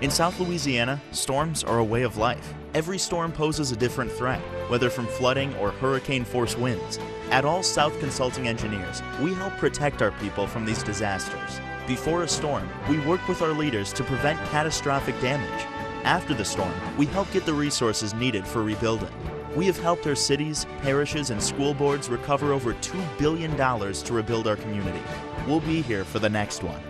In South Louisiana, storms are a way of life. Every storm poses a different threat, whether from flooding or hurricane-force winds. At All South Consulting Engineers, we help protect our people from these disasters. Before a storm, we work with our leaders to prevent catastrophic damage. After the storm, we help get the resources needed for rebuilding. We have helped our cities, parishes, and school boards recover over $2 billion to rebuild our community. We'll be here for the next one.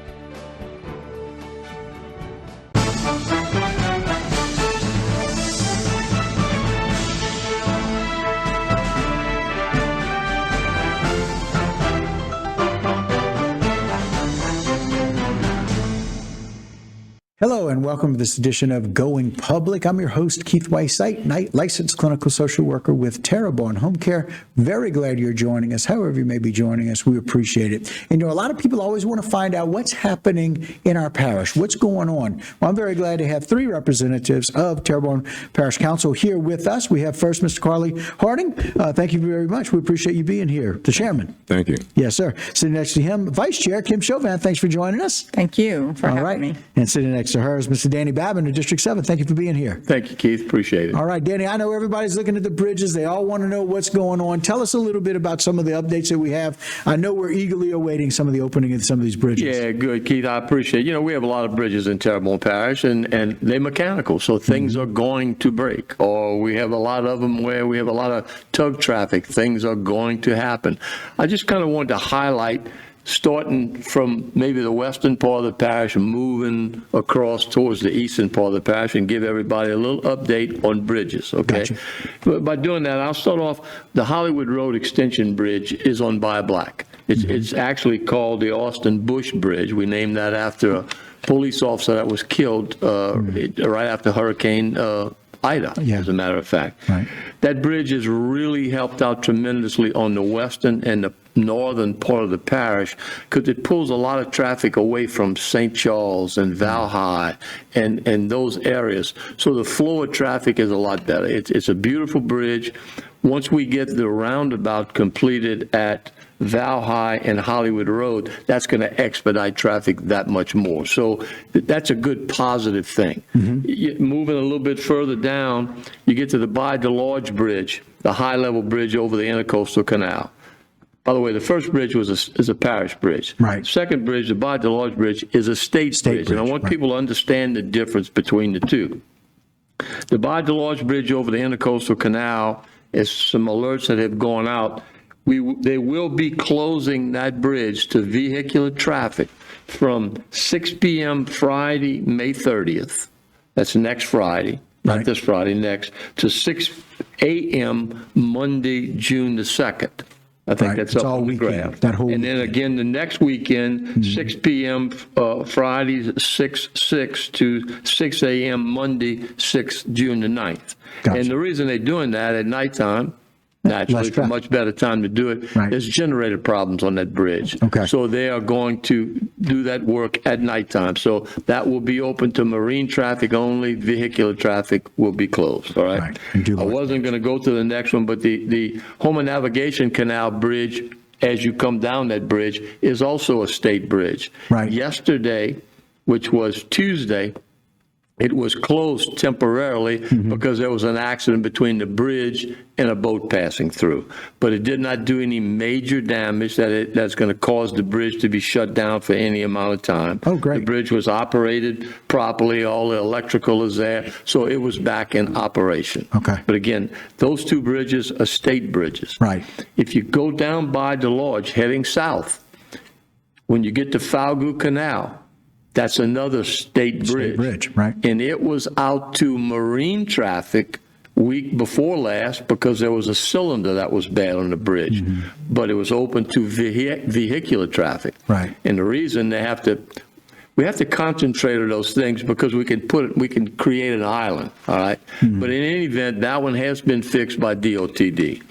Hello and welcome to this edition of Going Public. I'm your host, Keith Whiteside, licensed clinical social worker with Terrebonne Home Care. Very glad you're joining us. However you may be joining us, we appreciate it. And a lot of people always want to find out what's happening in our parish, what's going on. Well, I'm very glad to have three representatives of Terrebonne Parish Council here with us. We have first Mr. Carly Harding. Thank you very much. We appreciate you being here. The chairman. Thank you. Yes, sir. Sitting next to him, Vice Chair Kim Chauvin. Thanks for joining us. Thank you for having me. And sitting next to her is Mr. Danny Babin of District 7. Thank you for being here. Thank you, Keith. Appreciate it. All right, Danny, I know everybody's looking at the bridges. They all want to know what's going on. Tell us a little bit about some of the updates that we have. I know we're eagerly awaiting some of the opening of some of these bridges. Yeah, good, Keith. I appreciate it. We have a lot of bridges in Terrebonne Parish, and they're mechanical, so things are going to break. Or we have a lot of them where we have a lot of tug traffic. Things are going to happen. I just kind of wanted to highlight, starting from maybe the western part of the parish and moving across towards the eastern part of the parish, and give everybody a little update on bridges, okay? Gotcha. But by doing that, I'll start off. The Hollywood Road Extension Bridge is on By Black. It's actually called the Austin Bush Bridge. We named that after a police officer that was killed right after Hurricane Ida, as a matter of fact. Right. That bridge has really helped out tremendously on the western and the northern part of the parish, because it pulls a lot of traffic away from St. Charles and Valhalla and those areas. So the flow of traffic is a lot better. It's a beautiful bridge. Once we get the roundabout completed at Valhalla and Hollywood Road, that's going to expedite traffic that much more. So that's a good positive thing. Moving a little bit further down, you get to the By DeLarge Bridge, the high-level bridge over the Intercoastal Canal. By the way, the first bridge is a parish bridge. Right. The second bridge, the By DeLarge Bridge, is a state bridge. And I want people to understand the difference between the two. The By DeLarge Bridge over the Intercoastal Canal, as some alerts that have gone out, they will be closing that bridge to vehicular traffic from 6 p.m. Friday, May 30th. That's next Friday, not this Friday, next, to 6 a.m. Monday, June the 2nd. I think that's up on the graph. And then again, the next weekend, 6 p.m. Friday, 6 to 6 a.m. Monday, 6 June the 9th. Gotcha. And the reason they're doing that at nighttime, naturally, it's a much better time to do it. There's generator problems on that bridge. So they are going to do that work at nighttime. So that will be open to marine traffic only. Vehicular traffic will be closed. All right. I wasn't going to go to the next one, but the Houma Navigation Canal Bridge, as you come down that bridge, is also a state bridge. Yesterday, which was Tuesday, it was closed temporarily because there was an accident between the bridge and a boat passing through. But it did not do any major damage that's going to cause the bridge to be shut down for any amount of time. Oh, great. The bridge was operated properly. All the electrical is there. So it was back in operation. But again, those two bridges are state bridges. If you go down By DeLarge, heading south, when you get to Falgout Canal, that's another state bridge. And it was out to marine traffic week before last because there was a cylinder that was bad on the bridge. But it was open to vehicular traffic. And the reason we have to concentrate on those things because we can create an island, all right? But in any event, that one has been fixed by DOTD.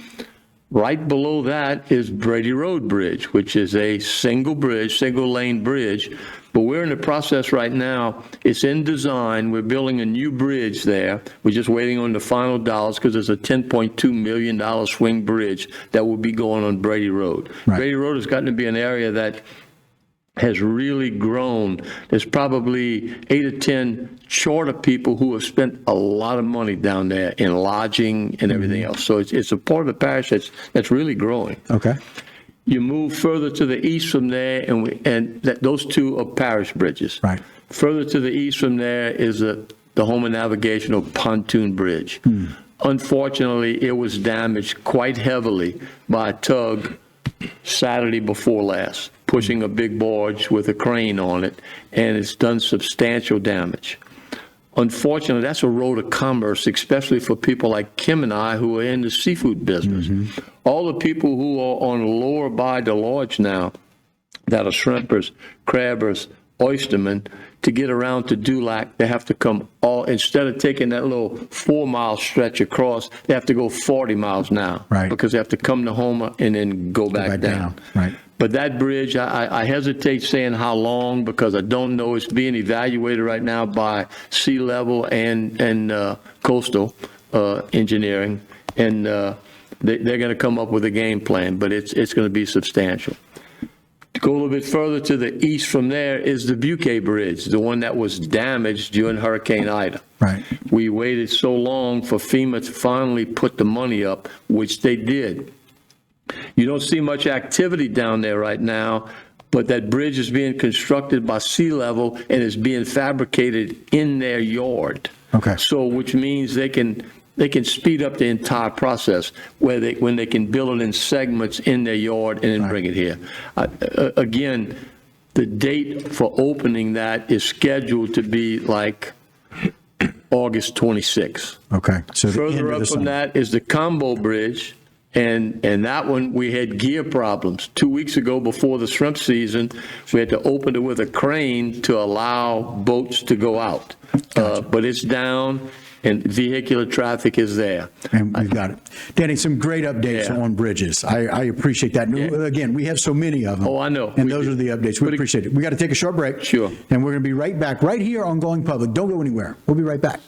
Right below that is Brady Road Bridge, which is a single lane bridge. But we're in the process right now. It's in design. We're building a new bridge there. We're just waiting on the final dollars because there's a $10.2 million swing bridge that will be going on Brady Road. Brady Road has gotten to be an area that has really grown. There's probably 8 or 10 charter people who have spent a lot of money down there in lodging and everything else. So it's a part of the parish that's really growing. Okay. You move further to the east from there, those two are parish bridges. Right. Further to the east from there is the Houma Navigational Pontoon Bridge. Unfortunately, it was damaged quite heavily by a tug Saturday before last, pushing a big barge with a crane on it, and it's done substantial damage. Unfortunately, that's a road of commerce, especially for people like Kim and I who are in the seafood business. All the people who are on lower by the lodge now, that are shrimpers, crabbers, oystermen, to get around to Dulac, they have to come instead of taking that little 4-mile stretch across, they have to go 40 miles now. Right. Because they have to come to Houma and then go back down. Right. But that bridge, I hesitate saying how long because I don't know. It's being evaluated right now by sea level and coastal engineering, and they're going to come up with a game plan, but it's going to be substantial. To go a little bit further to the east from there is the Buquet Bridge, the one that was damaged during Hurricane Ida. Right. We waited so long for FEMA to finally put the money up, which they did. You don't see much activity down there right now, but that bridge is being constructed by sea level and is being fabricated in their yard. Okay. So, which means they can speed up the entire process when they can build it in segments in their yard and then bring it here. Again, the date for opening that is scheduled to be like August 26th. Okay. So further up from that is the Combo Bridge. And that one, we had gear problems. 2 weeks ago, before the shrimp season, we had to open it with a crane to allow boats to go out. Gotcha. But it's down, and vehicular traffic is there. And we've got it. Danny, some great updates on bridges. I appreciate that. Again, we have so many of them. Oh, I know. And those are the updates. We appreciate it. We got to take a short break. Sure. And we're going to be right back right here on Going Public. Don't go anywhere. We'll be right back.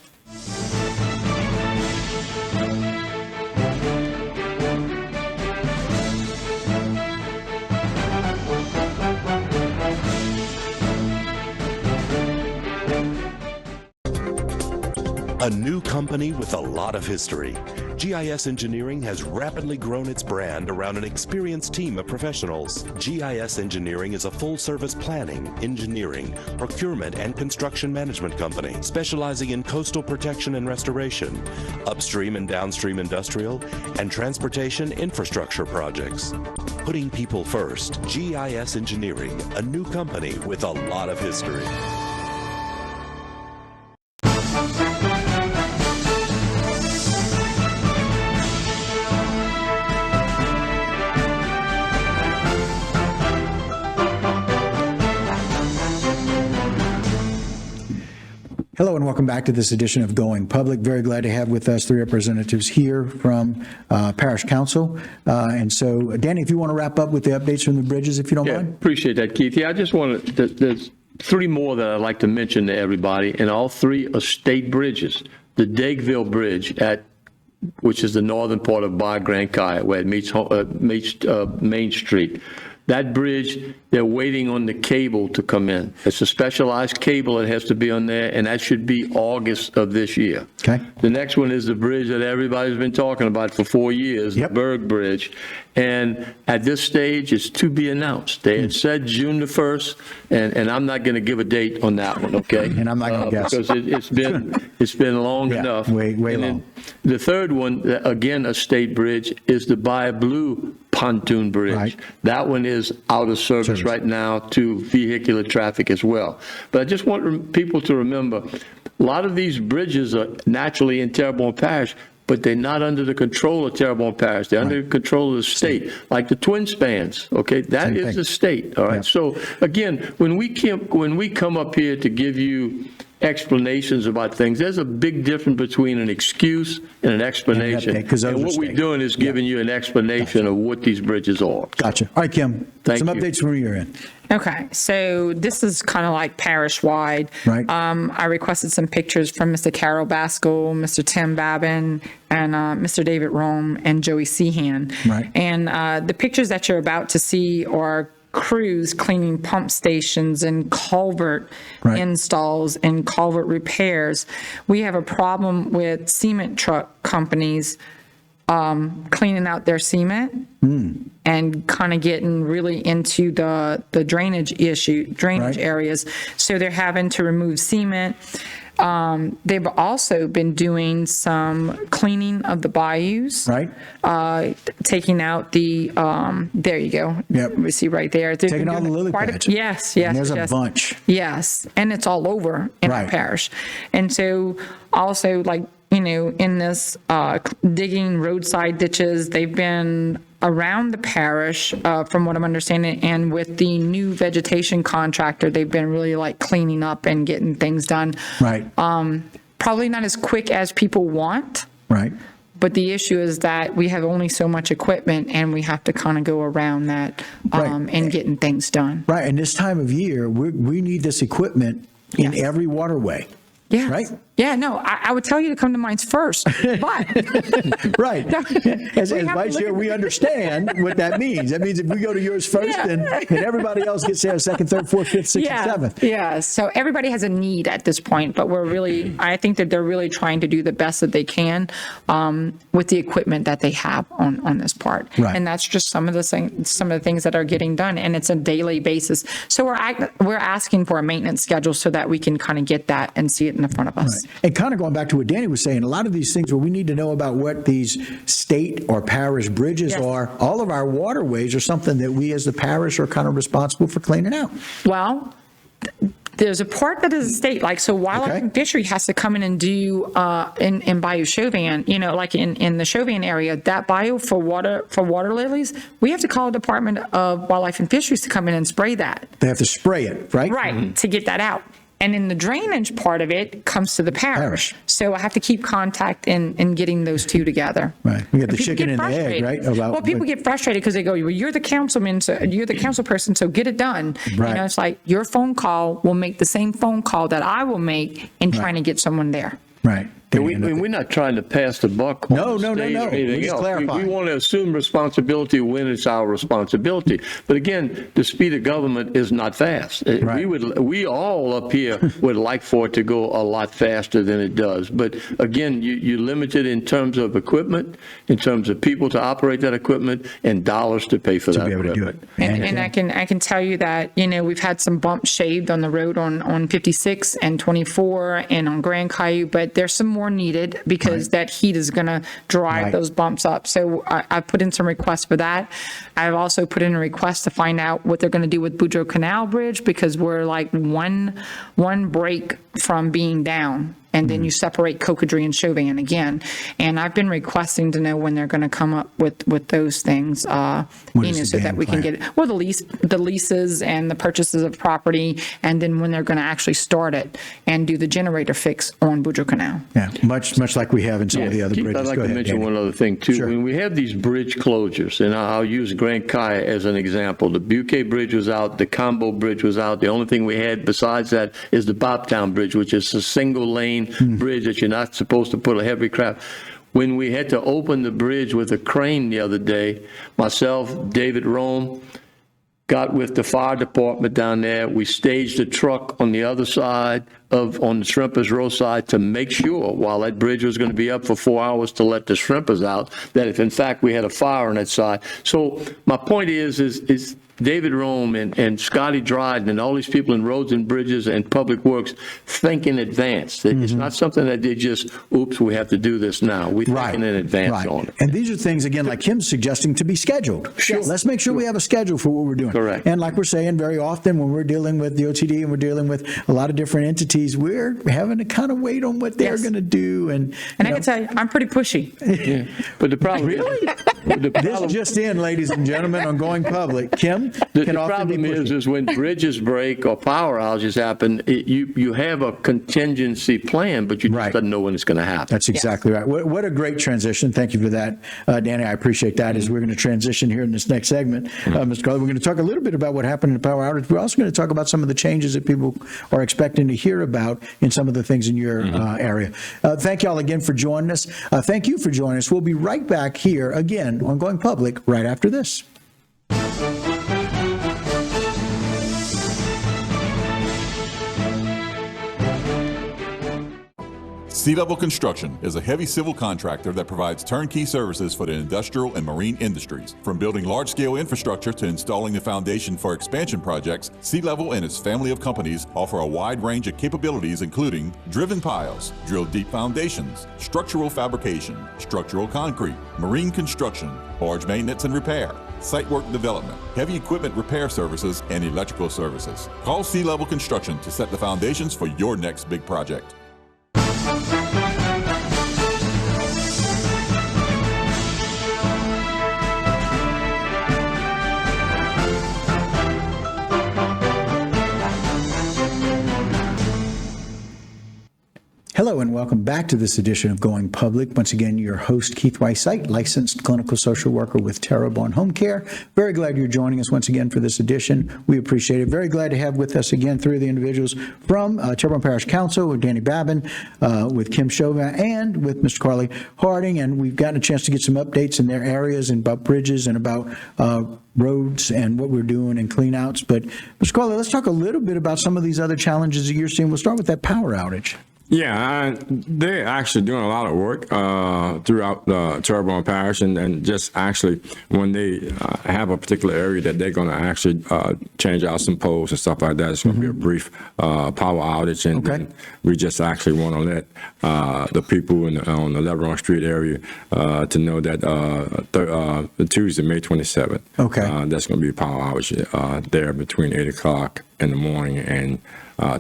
A new company with a lot of history. GIS Engineering has rapidly grown its brand around an experienced team of professionals. GIS Engineering is a full-service planning, engineering, procurement, and construction management company specializing in coastal protection and restoration, upstream and downstream industrial, and transportation infrastructure projects. Putting people first, GIS Engineering, a new company with a lot of history. Hello and welcome back to this edition of Going Public. Very glad to have with us 3 representatives here from Parish Council. And so, Danny, if you want to wrap up with the updates from the bridges, if you don't mind. Appreciate that, Keith. I just want to, there's 3 more that I'd like to mention to everybody, and all 3 are state bridges. The Dageville Bridge, which is the northern part of Bar Grand Kaya, where it meets Main Street. That bridge, they're waiting on the cable to come in. It's a specialized cable that has to be on there, and that should be August of this year. Okay. The next one is the bridge that everybody's been talking about for 4 years, the Berg Bridge. And at this stage, it's to be announced. They had said June the 1st, and I'm not going to give a date on that one, okay? And I'm not going to guess. Because it's been long enough. Way and long. The third one, again, a state bridge, is the Bayou Blue Pontoon Bridge. Right. That one is out of service right now to vehicular traffic as well. But I just want people to remember, a lot of these bridges are naturally in Terrebonne Parish, but they're not under the control of Terrebonne Parish. They're under the control of the state, like the twin spans, okay? That is the state, all right? So, again, when we come up here to give you explanations about things, there's a big difference between an excuse and an explanation. And what we're doing is giving you an explanation of what these bridges are. Gotcha. All right, Kim, some updates from your end. Okay, so this is kind of like parish-wide. Right. I requested some pictures from Mr. Carol Baskell, Mr. Tim Babin, and Mr. David Rome and Joey Sehan. Right. And the pictures that you're about to see are crews cleaning pump stations and culvert Right. installs and culvert repairs. We have a problem with cement truck companies cleaning out their cement and kind of getting really into the drainage Right. areas. So they're having to remove cement. They've also been doing some cleaning of the bayous. Right. Taking out the, there you go. Yep. We see right there. They've Taking been all the doing lily quite pads. Yes. And there's yes. a bunch. Yes, and it's all over in Right. our parish. And so also like, in this digging roadside ditches, they've been around the parish, from what I'm understanding, and with the new vegetation contractor, they've been really like cleaning up and getting things done. Right. Probably not as quick as people want. Right. But the issue is that we have only so much equipment and we have to kind of go around that Right. and getting things done. Right. And this time of year, we need this equipment in Yes. every waterway. Yes. Right? Yeah, no, I would tell you to come to mine first, but Right. As We have to Vice look Chair, at we understand what that means. That means if we go to yours first, Yeah. and everybody else gets there second, third, fourth, fifth, sixth, and seventh. Yeah. So everybody has a need at this point, but I think that they're really trying to do the best that they can with the equipment that they have on this part. Right. And that's just some of the things that are getting done, and it's a daily basis. So we're asking for a maintenance schedule so that we can kind of get that and see it in the front of us. Right. And kind of going back to what Danny was saying, a lot of these things where we need to know about what these state or parish bridges Yes. are, all of our waterways are something that we as the parish are kind of responsible for cleaning out. Well, there's a part that is a state, like, so Wildlife Okay. and Fishery has to come in and do, in Bayou Chauvin, like in the Chauvin area, that bayou for water lilies, we have to call the Department of Wildlife and Fisheries to come in and spray that. They have to spray it, right? Right, to get that out. And in the drainage part of it comes to the parish. So I have to keep contact in getting those two together. Right. We got the And people chicken get and the egg, frustrated. right? Well, people get frustrated because they go, well, you're the councilman, so you're the council person, so get it done. Right. It's like your phone call will make the same phone call that I will make in trying to get someone there. Right. We're not trying to pass the buck on No, the no, no, state no. or anything We're just else. clarifying. We want to assume responsibility when it's our responsibility. But again, the speed of government is not fast. Right. We all up here would like for it to go a lot faster than it does. But again, you're limited in terms of equipment, in terms of people to operate that equipment, and dollars to pay for To that be able to do equipment. it. And I can tell you that, we've had some bumps shaved on the road on 56 and 24 and on Grand Caillou, but there's some more needed because that heat is going to drive Right. those bumps up. So I put in some requests for that. I've also put in a request to find out what they're going to do with Boudreaux Canal Bridge, because we're like one break from being down. And then you separate Cocodrie and Chauvin again. And I've been requesting to know when they're going to come up with those things, is the so that game we can plan? get, well, the leases and the purchases of property, and then when they're going to actually start it and do the generator fix on Boudreaux Canal. Yeah, much like we have in some of the other Keith, bridges. I'd like Go to ahead, mention Danny. one other thing, too. Sure. When we have these bridge closures, and I'll use Grand Caillou as an example, the Buquet Bridge was out, the Combo Bridge was out. The only thing we had besides that is the Bobtown Bridge, which is a single-lane bridge that you're not supposed to put a heavy craft. When we had to open the bridge with a crane the other day, myself, David Rome, got with the fire department down there. We staged a truck on the other side on the Shrimpers Row side to make sure, while that bridge was going to be up for 4 hours to let the shrimpers out, that if in fact we had a fire on that side. So my point is David Rome and Scotty Dryden and all these people in roads and bridges and public works think in advance. It's not something that they just, oops, we have to do this now. We're thinking in advance on it. And these are things, again, like Kim's suggesting, to be scheduled. Sure. Let's make sure we have a schedule for what we're doing. Correct. And like we're saying, very often when we're dealing with the OTD and we're dealing with a lot of different entities, we're having to kind of wait on what they're Yes. going to do. And I can tell you, I'm pretty pushy. Yeah. But the problem this just in, ladies and gentlemen, on Going Public, Kim The can often be problem pushy. is when bridges break or power outages happen, you have a contingency plan, but you just Right. don't know when it's going to happen. That's exactly right. What a great transition. Thank you for that, Danny. I appreciate that. As we're going to transition here in this next segment, Mr. Carly, we're going to talk a little bit about what happened in the power outage. We're also going to talk about some of the changes that people are expecting to hear about in some of the things in your area. Thank you all again for joining us. Thank you for joining us. We'll be right back here again on Going Public right after this. Sea Level Construction is a heavy civil contractor that provides turnkey services for the industrial and marine industries. From building large-scale infrastructure to installing the foundation for expansion projects, Sea Level and its family of companies offer a wide range of capabilities including driven piles, drilled deep foundations, structural fabrication, structural concrete, marine construction, barge maintenance and repair, site work development, heavy equipment repair services, and electrical services. Call Sea Level Construction to set the foundations for your next big project. Hello and welcome back to this edition of Going Public. Once again, your host, Keith Whiteside, licensed clinical social worker with Terrebonne Home Care. Very glad you're joining us once again for this edition. We appreciate it. Very glad to have with us again three of the individuals from Terrebonne Parish Council, with Danny Babin, with Kim Chauvin, and with Mr. Carly Harding. And we've gotten a chance to get some updates in their areas and about bridges and about roads and what we're doing and clean outs. But Mr. Carly, let's talk a little bit about some of these other challenges that you're seeing. We'll start with that power outage. Yeah, they're actually doing a lot of work throughout Terrebonne Parish, and just actually when they have a particular area that they're going to actually change out some poles and stuff like that, it's going to be a brief power outage, and then we just actually want to let the people on the Terrebonne Street area to know that Tuesday, May 27th, that's going to be a power outage there between 8 o'clock in the morning and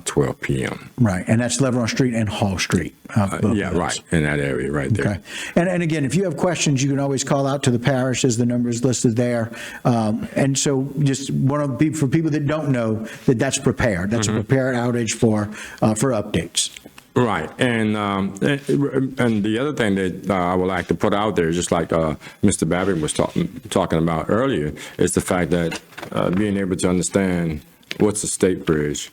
12 p.m. Right, and that's Terrebonne Street and Hall Street. Yeah, right, in that area right there. Okay. And again, if you have questions, you can always call out to the parish as the number is listed there. And so just for people that don't know, that's prepared. That's a prepared outage for updates. Right, and the other thing that I would like to put out there, just like Mr. Babbitt was talking about earlier, is the fact that being able to understand what's a state bridge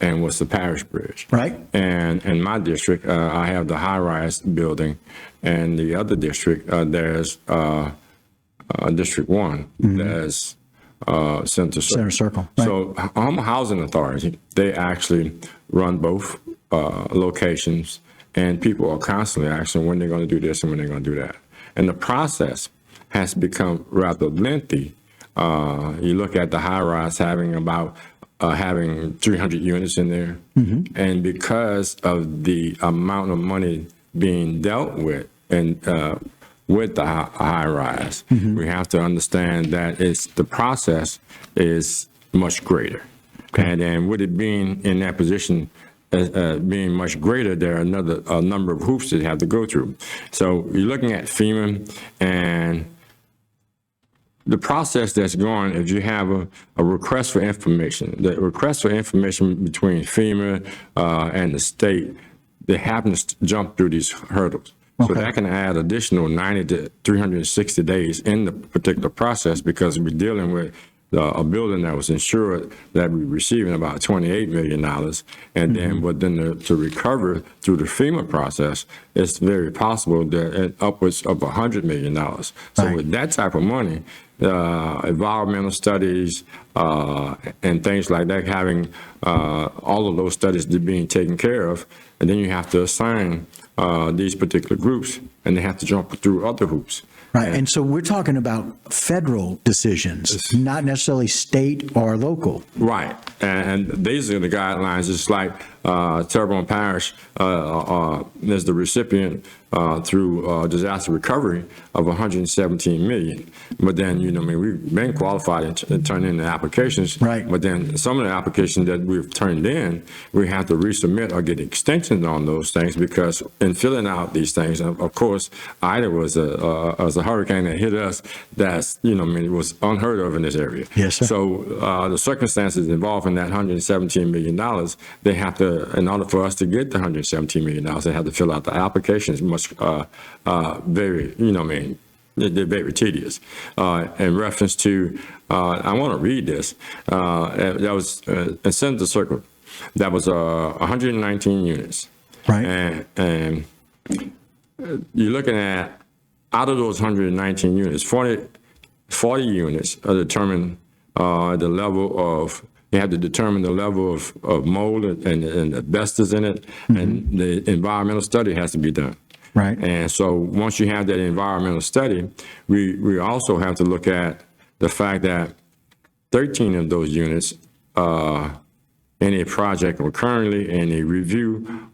and what's the parish bridge. Right. And in my district, I have the high-rise building, and the other district, there's District 1, there's Center Circle. Right. So Houma Housing Authority, they actually run both locations, and people are constantly asking when they're going to do this and when they're going to do that. And the process has become rather lengthy. You look at the high-rise having 300 units in there. And because of the amount of money being dealt with and with the high rise, we have to understand that the process is much greater. And then with it being in that position, being much greater, there are a number of hoops that have to go through. So you're looking at FEMA, and the process that's going, if you have a request for information, the request for information between FEMA and the state, they happen to jump through these hurdles. So that can add additional 90 to 360 days in the particular process, because we're dealing with a building that was insured that we're receiving about $28 million. And then to recover through the FEMA process, it's very possible that upwards of $100 million. So with that type of money, environmental studies and things like that, having all of those studies being taken care of, and then you have to assign these particular groups, and they have to jump through other hoops. Right, and so we're talking about federal decisions, not necessarily state or local. Right, and these are the guidelines. It's like Terrebonne Parish is the recipient through disaster recovery of $117 million. But then, we've been qualified and turned in the applications. Right. But then some of the applications that we've turned in, we have to resubmit or get extensions on those things, because in filling out these things, of course, Ida was a hurricane that hit us. That's, it was unheard of in this area. Yes, sir. So the circumstances involved in that $117 million, they have to, in order for us to get the $117 million, they have to fill out the applications much, very, they're very tedious. In reference to, I want to read this. That was in Senator Circle. That was 119 units. Right. And you're looking at, out of those 119 units, 40 units determine the level of They have to determine the level of mold and asbestos in it, and the environmental study has to be done. Right. And so once you have that environmental study, we also have to look at the fact that 13 of those units in a project are currently in a review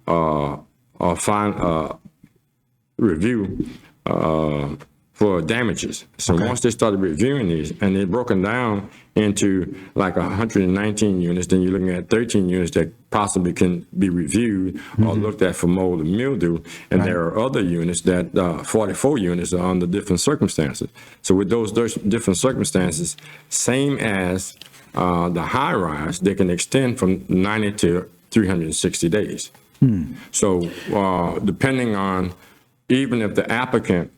for damages. So once they started reviewing these, and they're broken down into like 119 units, then you're looking at 13 units that possibly can be reviewed or looked at for mold and mildew. And there are other units that 44 units are under different circumstances. So with those different circumstances, same as the high rise, they can extend from 90 to 360 days. So depending on, even if the applicant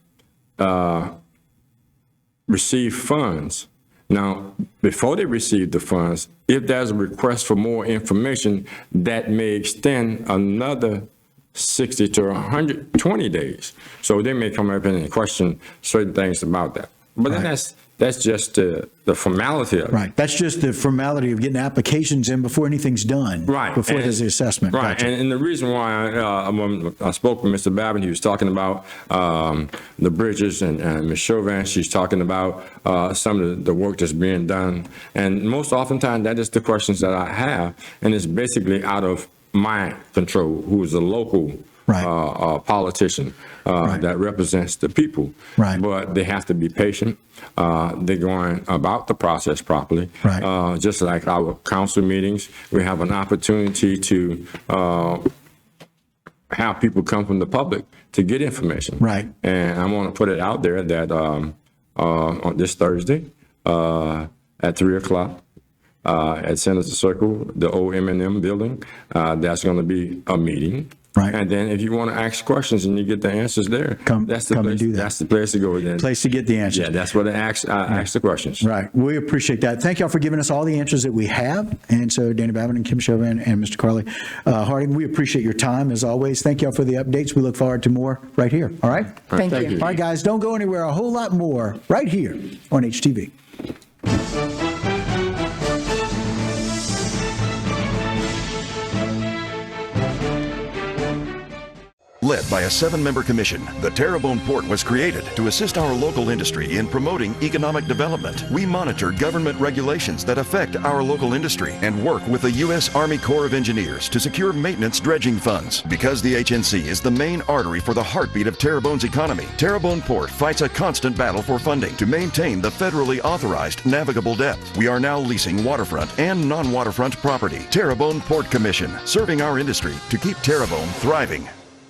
receive funds. Now, before they receive the funds, if there's a request for more information, that may extend another 60 to 120 days. So they may come up and question certain things about that. But then that's just the formality of it. Right. That's just the formality of getting applications in before anything's done. Right. Before there's the assessment. Right. Gotcha. And the reason why when I spoke with Mr. Babin, he was talking about the bridges, and Ms. Chauvin, she's talking about some of the work that's being done. And most oftentimes, that is the questions that I have. And it's basically out of my control, who is a local politician that represents the people. Right. But they have to be patient. They're going about the process properly. Right. Just like our council meetings, we have an opportunity to have people come from the public to get information. Right. And I want to put it out there that on this Thursday at 3 o'clock, at Senator Circle, the old M&M building, that's going to be a meeting. Right. And then if you want to ask questions and you get the answers there, that's the come place, and do that. That's the place to go. Then. Place to get the answers. Yeah, that's where I ask the questions. Right. We appreciate that. Thank y'all for giving us all the answers that we have. And so Danny Babin and Kim Chauvin and Mr. Carly Harding, we appreciate your time as always. Thank y'all for the updates. We look forward to more right here. All right? Thank you. All right, guys, don't go anywhere. A whole lot more right here on HTV. Led by a 7-member commission, the Terrebonne Port was created to assist our local industry in promoting economic development. We monitor government regulations that affect our local industry and work with the U.S. Army Corps of Engineers to secure maintenance dredging funds. Because the HNC is the main artery for the heartbeat of Terrebonne's economy, Terrebonne Port fights a constant battle for funding to maintain the federally authorized navigable depth. We are now leasing waterfront and non-waterfront property. Terrebonne Port Commission, serving our industry to keep Terrebonne thriving.